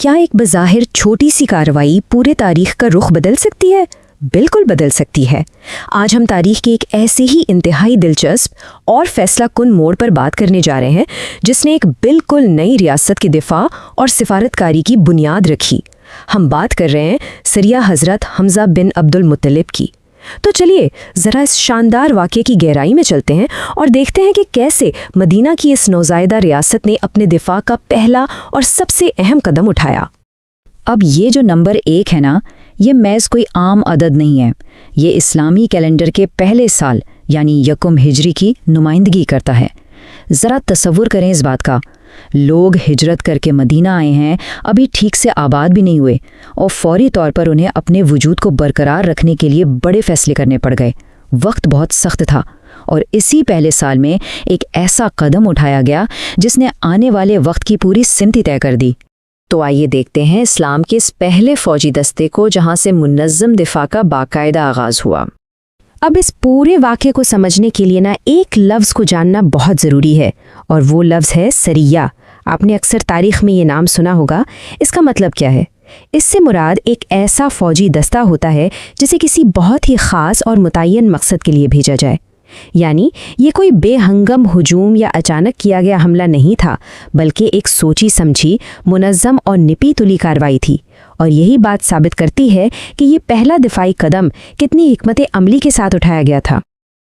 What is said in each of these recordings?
کیا ایک بظاہر چھوٹی سی کارروائی پورے تاریخ کا رخ بدل سکتی ہے؟ بالکل بدل سکتی ہے۔ آج ہم تاریخ کے ایک ایسے ہی انتہائی دلچسپ اور فیصلہ کن موڑ پر بات کرنے جا رہے ہیں جس نے ایک بالکل نئی ریاست کے دفاع اور سفارتکاری کی بنیاد رکھی۔ ہم بات کر رہے ہیں سریہ حضرت حمزہ بن عبد المطلب کی۔ تو چلیے ذرا اس شاندار واقعے کی گہرائی میں چلتے ہیں اور دیکھتے ہیں کہ کیسے مدینہ کی اس نوزائیدہ ریاست نے اپنے دفاع کا پہلا اور سب سے اہم قدم اٹھایا۔ اب یہ جو نمبر 1 ہے نا، یہ محض کوئی عام عدد نہیں ہے، یہ اسلامی کیلنڈر کے پہلے سال یعنی یکم ہجری کی نمائندگی کرتا ہے۔ ذرا تصور کریں اس بات کا، لوگ ہجرت کر کے مدینہ آئے ہیں، ابھی ٹھیک سے آباد بھی نہیں ہوئے، اور فوری طور پر انہیں اپنے وجود کو برقرار رکھنے کے لیے بڑے فیصلے کرنے پڑ گئے۔ وقت بہت سخت تھا، اور اسی پہلے سال میں ایک ایسا قدم اٹھایا گیا جس نے آنے والے وقت کی پوری سمت طے کر دی۔ تو آئیے دیکھتے ہیں اسلام کے اس پہلے فوجی دستے کو جہاں سے منظم دفاع کا باقاعدہ آغاز ہوا۔ اب اس پورے واقعے کو سمجھنے کے لیے ایک لفظ کو جاننا بہت ضروری ہے، اور وہ لفظ ہے سریہ۔ آپ نے اکثر تاریخ میں یہ نام سنا ہوگا۔ اس کا مطلب کیا ہے؟ اس سے مراد ایک ایسا فوجی دستہ ہوتا ہے جسے کسی بہت ہی خاص اور متعین مقصد کے لیے بھیجا جائے۔ یعنی یہ کوئی بے ہنگم ہجوم یا اچانک کیا گیا حملہ نہیں تھا، بلکہ ایک سوچی سمجھی، منظم اور نپی تلی کارروائی تھی۔ اور یہی بات ثابت کرتی ہے کہ یہ پہلا دفاعی قدم کتنی حکمت عملی کے ساتھ اٹھایا گیا تھا۔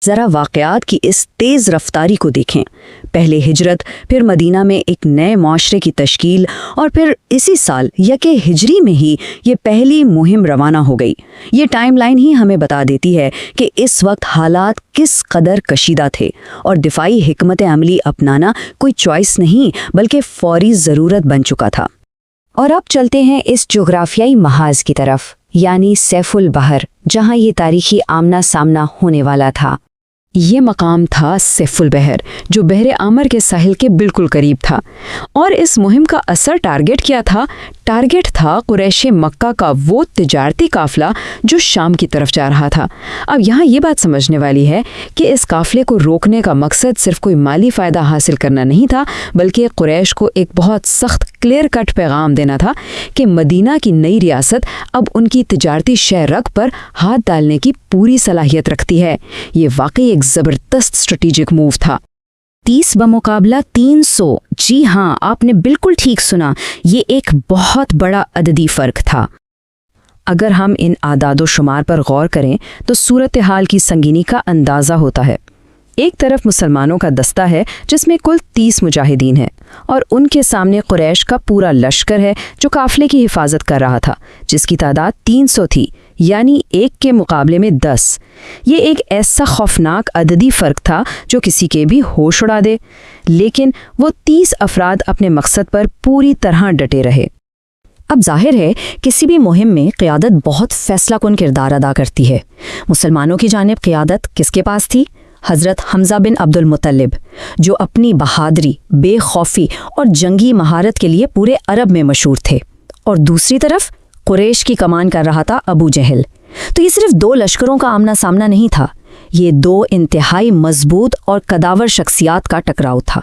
ذرا واقعات کی اس تیز رفتاری کو دیکھیں۔ پہلے ہجرت، پھر مدینہ میں ایک نئے معاشرے کی تشکیل، اور پھر اسی سال یکے ہجری میں ہی یہ پہلی مہم روانہ ہو گئی۔ یہ ٹائم لائن ہی ہمیں بتا دیتی ہے کہ اس وقت حالات کس قدر کشیدہ تھے، اور دفاعی حکمت عملی اپنانا کوئی چوائس نہیں بلکہ فوری ضرورت بن چکا تھا۔ اور اب چلتے ہیں اس جغرافیائی محاذ کی طرف، یعنی سیف البحر، جہاں یہ تاریخی آمنا سامنا ہونے والا تھا۔ یہ مقام تھا سیف البحر، جو بحر احمر کے ساحل کے بالکل قریب تھا۔ اور اس مہم کا اثر ٹارگٹ کیا تھا؟ ٹارگٹ تھا قریش مکہ کا وہ تجارتی قافلہ جو شام کی طرف جا رہا تھا۔ اب یہاں یہ بات سمجھنے والی ہے کہ اس قافلے کو روکنے کا مقصد صرف کوئی مالی فائدہ حاصل کرنا نہیں تھا، بلکہ قریش کو ایک بہت سخت کلیئر کٹ پیغام دینا تھا کہ مدینہ کی نئی ریاست اب ان کی تجارتی شہ رگ پر ہاتھ ڈالنے کی پوری صلاحیت رکھتی ہے۔ یہ واقعی ایک زبردست اسٹریٹجک موو تھا۔ 30 بمقابلہ 300، جی ہاں، آپ نے بالکل ٹھیک سنا، یہ ایک بہت بڑا عددی فرق تھا۔ اگر ہم ان اعداد و شمار پر غور کریں تو صورتحال کی سنگینی کا اندازہ ہوتا ہے۔ ایک طرف مسلمانوں کا دستہ ہے جس میں کل 30 مجاہدین ہیں، اور ان کے سامنے قریش کا پورا لشکر ہے جو قافلے کی حفاظت کر رہا تھا، جس کی تعداد 300 تھی، یعنی 1 کے مقابلے میں 10۔ یہ ایک ایسا خوفناک عددی فرق تھا جو کسی کے بھی ہوش اڑا دے، لیکن وہ 30 افراد اپنے مقصد پر پوری طرح ڈٹے رہے۔ اب ظاہر ہے کسی بھی مہم میں قیادت بہت فیصلہ کن کردار ادا کرتی ہے۔ مسلمانوں کی جانب قیادت کس کے پاس تھی؟ حضرت حمزہ بن عبد المطلب، جو اپنی بہادری، بے خوفی اور جنگی مہارت کے لیے پورے عرب میں مشہور تھے۔ اور دوسری طرف قریش کی کمان کر رہا تھا ابو جہل۔ تو یہ صرف 2 لشکروں کا آمنا سامنا نہیں تھا، یہ 2 انتہائی مضبوط اور قداور شخصیات کا ٹکراؤ تھا۔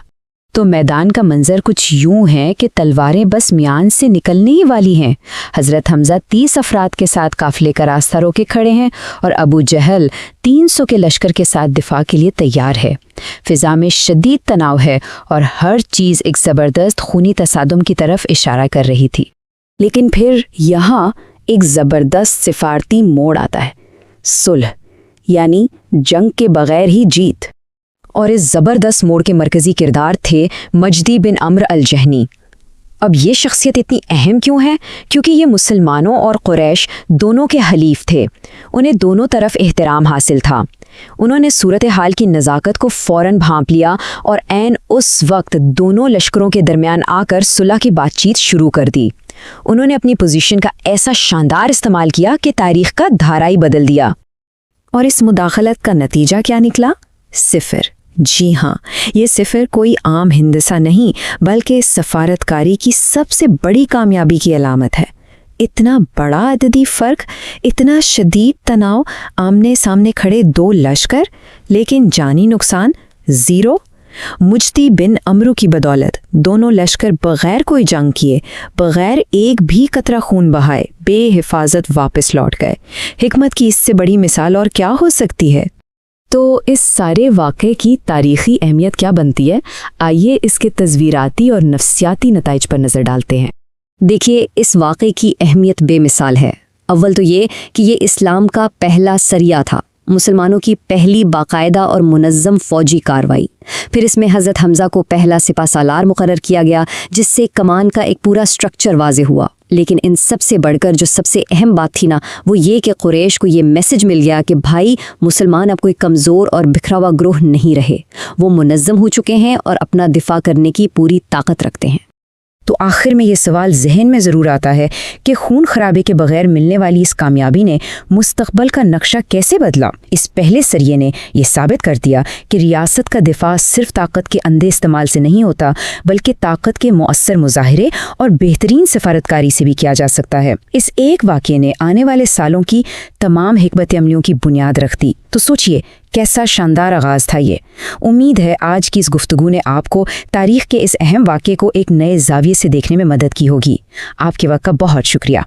تو میدان کا منظر کچھ یوں ہے کہ تلواریں بس میان سے نکلنے ہی والی ہیں۔ حضرت حمزہ 30 افراد کے ساتھ قافلے کا راستہ روکے کھڑے ہیں، اور ابو جہل 300 کے لشکر کے ساتھ دفاع کے لیے تیار ہے۔ فضا میں شدید تناؤ ہے، اور ہر چیز ایک زبردست خونی تصادم کی طرف اشارہ کر رہی تھی۔ لیکن پھر یہاں ایک زبردست سفارتی موڑ آتا ہے، صلح، یعنی جنگ کے بغیر ہی جیت۔ اور اس زبردست موڑ کے مرکزی کردار تھے مجدی بن عمرو الجہنی۔ اب یہ شخصیت اتنی اہم کیوں ہے؟ کیونکہ یہ مسلمانوں اور قریش دونوں کے حلیف تھے، انہیں دونوں طرف احترام حاصل تھا۔ انہوں نے صورتحال کی نزاکت کو فوراً بھانپ لیا، اور عین اس وقت دونوں لشکروں کے درمیان آ کر صلح کی بات چیت شروع کر دی۔ انہوں نے اپنی پوزیشن کا ایسا شاندار استعمال کیا کہ تاریخ کا دھارا ہی بدل دیا۔ اور اس مداخلت کا نتیجہ کیا نکلا؟ 0۔ جی ہاں، یہ 0 کوئی عام ہندسہ نہیں بلکہ سفارتکاری کی سب سے بڑی کامیابی کی علامت ہے۔ اتنا بڑا عددی فرق، اتنا شدید تناؤ، آمنے سامنے کھڑے 2 لشکر، لیکن جانی نقصان 0۔ مجتی بن عمرو کی بدولت دونوں لشکر بغیر کوئی جنگ کیے، بغیر ایک بھی قطرہ خون بہائے بے حفاظت واپس لوٹ گئے۔ حکمت کی اس سے بڑی مثال اور کیا ہو سکتی ہے؟ تو اس سارے واقعے کی تاریخی اہمیت کیا بنتی ہے؟ آئیے اس کے تصویراتی اور نفسیاتی نتائج پر نظر ڈالتے ہیں۔ دیکھیے، اس واقعے کی اہمیت بے مثال ہے۔ اول تو یہ کہ یہ اسلام کا پہلا سریہ تھا، مسلمانوں کی پہلی باقاعدہ اور منظم فوجی کارروائی۔ پھر اس میں حضرت حمزہ کو پہلا سپہ سالار مقرر کیا گیا، جس سے کمان کا ایک پورا سٹرکچر واضح ہوا۔ لیکن ان سب سے بڑھ کر جو سب سے اہم بات تھی نا، وہ یہ کہ قریش کو یہ میسج مل گیا کہ بھائی، مسلمان اب کوئی کمزور اور بکھرا ہوا گروہ نہیں رہے، وہ منظم ہو چکے ہیں اور اپنا دفاع کرنے کی پوری طاقت رکھتے ہیں۔ تو آخر میں یہ سوال ذہن میں ضرور آتا ہے کہ خون خرابے کے بغیر ملنے والی اس کامیابی نے مستقبل کا نقشہ کیسے بدلا؟ اس پہلے سریے نے یہ ثابت کر دیا کہ ریاست کا دفاع صرف طاقت کے اندھے استعمال سے نہیں ہوتا، بلکہ طاقت کے مؤثر مظاہرے اور بہترین سفارتکاری سے بھی کیا جا سکتا ہے۔ اس ایک واقعے نے آنے والے سالوں کی تمام حکمت عملیوں کی بنیاد رکھ دی۔ تو سوچئے، کیسا شاندار آغاز تھا یہ۔ امید ہے آج کی اس گفتگو نے آپ کو تاریخ کے اس اہم واقعے کو ایک نئے زاویے سے دیکھنے میں مدد کی ہوگی۔ آپ کے وقت کا بہت شکریہ۔